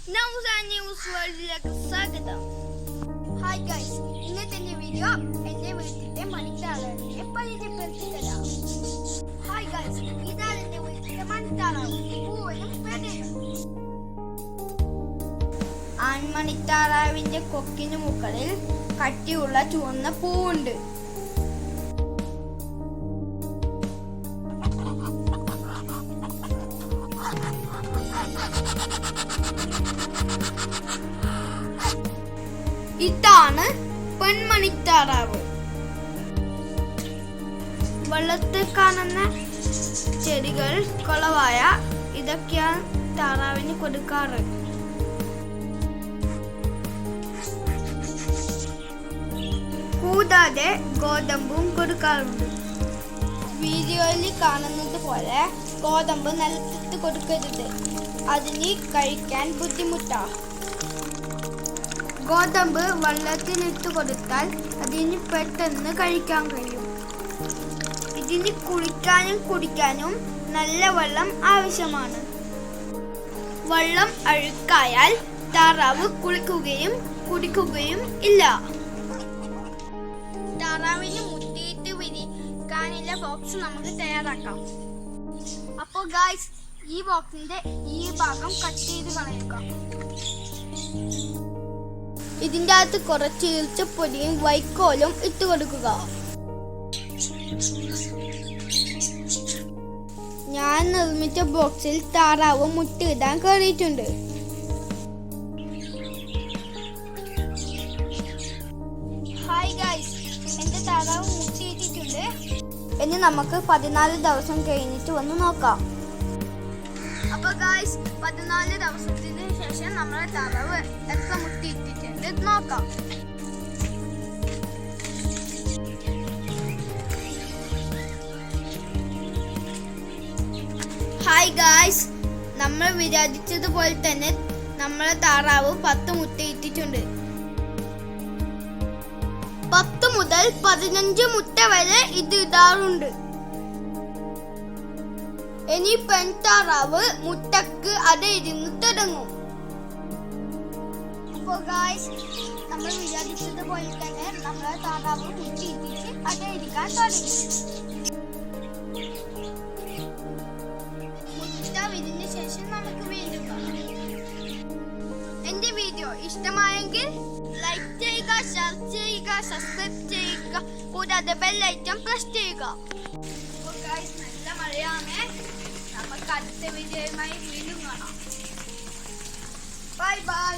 News വേൾഡിലേക്ക് സ്വാഗതം. Hi guys, ഇന്നത്തെ വീഡിയോ എന്റെ വീട്ടിലെ മണിത്താറാവിനെ പരിചയപ്പെടുത്തി തരാം. ഹായ് ഗൈസ്, ഇതാണ് എന്റെ വീട്ടിലെ മണിത്താറാവ്. പൂവനും പെടയും. ആൺമണിത്താറാവിന്റെ കൊക്കിന് മുകളിൽ കട്ടിയുള്ള ചുവന്ന പൂവുണ്ട്. ഇതാണ് പെൺമണിത്താറാവ്. വെള്ളത്തിൽ കാണുന്ന ചെടികൾ, കുളവായ ഇതൊക്കെയാണ് താറാവിന് കൊടുക്കാറ്. കൂടാതെ ഗോതമ്പും കൊടുക്കാറുണ്ട്. വീഡിയോയിൽ കാണുന്നത് പോലെ ഗോതമ്പ് നിലത്തിട്ട് കൊടുക്കരുത്, അതിന് കഴിക്കാൻ ബുദ്ധിമുട്ടാണ്. ഗോതമ്പ് വെള്ളത്തിലിട്ട് കൊടുത്താൽ അതിന് പെട്ടെന്ന് കഴിക്കാൻ കഴിയും. ഇതിന് കുളിക്കാനും കുടിക്കാനും നല്ല വെള്ളം ആവശ്യമാണ്. വെള്ളം അഴുക്കായാൽ താറാവ് കുളിക്കുകയും കുടിക്കുകയും ഇല്ല. താറാവിന് മുട്ടിയിട്ട് വിരിക്കാനുള്ള ബോക്സ് നമുക്ക് തയ്യാറാക്കാം. അപ്പോൾ ഗായ്സ്, ഈ ബോക്സിന്റെ ഈ ഭാഗം കട്ട് ചെയ്ത് കളയുക. ഇതിൻ്റെ അകത്ത് കുറച്ച് ഈർച്ചപ്പൊടിയും വൈക്കോലും ഇട്ട് കൊടുക്കുക. ഞാൻ നിർമ്മിച്ച ബോക്സിൽ താറാവ് മുട്ടയിടാൻ കയറിയിട്ടുണ്ട്. ഹായ് ഗൈസ്, എന്റെ താറാവ് മുട്ടയിട്ടിട്ടുണ്ട്. ഇനി നമുക്ക് 14 ദിവസം കഴിഞ്ഞിട്ട് വന്ന് നോക്കാം. അപ്പൊ ഗൈസ്, 14 ദിവസത്തിന് ശേഷം നമ്മളെ താറാവ് എത്ര മുട്ടയിട്ടിട്ടുണ്ട് നോക്കാം. ഹായ് ഗൈസ്, നമ്മൾ വിചാരിച്ചതുപോലെ തന്നെ നമ്മളെ താറാവ് 10 മുട്ടയിട്ടിട്ടുണ്ട്. 10 മുതൽ 15 മുട്ട വരെ ഇത് ഇടാറുണ്ട്. ഇനി പെൺതാറാവ് മുട്ടക്ക് അടയിരുന്ന് തുടങ്ങും. അപ്പോൾ ഗായ്സ്, നമ്മൾ വിചാരിച്ചതുപോലെ തന്നെ നമ്മളെ താറാവ് മുട്ടയിട്ടിട്ട് അടയിരിക്കാൻ തുടങ്ങി. മുട്ട വിരിഞ്ഞ ശേഷം നമുക്ക് വീണ്ടും കാണാം. എന്റെ വീഡിയോ ഇഷ്ടമായെങ്കിൽ ലൈക്ക് ചെയ്യുക, ഷെയർ ചെയ്യുക, സബ്സ്ക്രൈബ് ചെയ്യുക, കൂടാതെ ബെല്ലൈക്കൺ പ്രസ് ചെയ്യുക. അപ്പോൾ ഗായ്സ്, നല്ല മഴയാണ്. നമുക്ക് അടുത്ത വീഡിയോയുമായി വീണ്ടും കാണാം. Bye bye.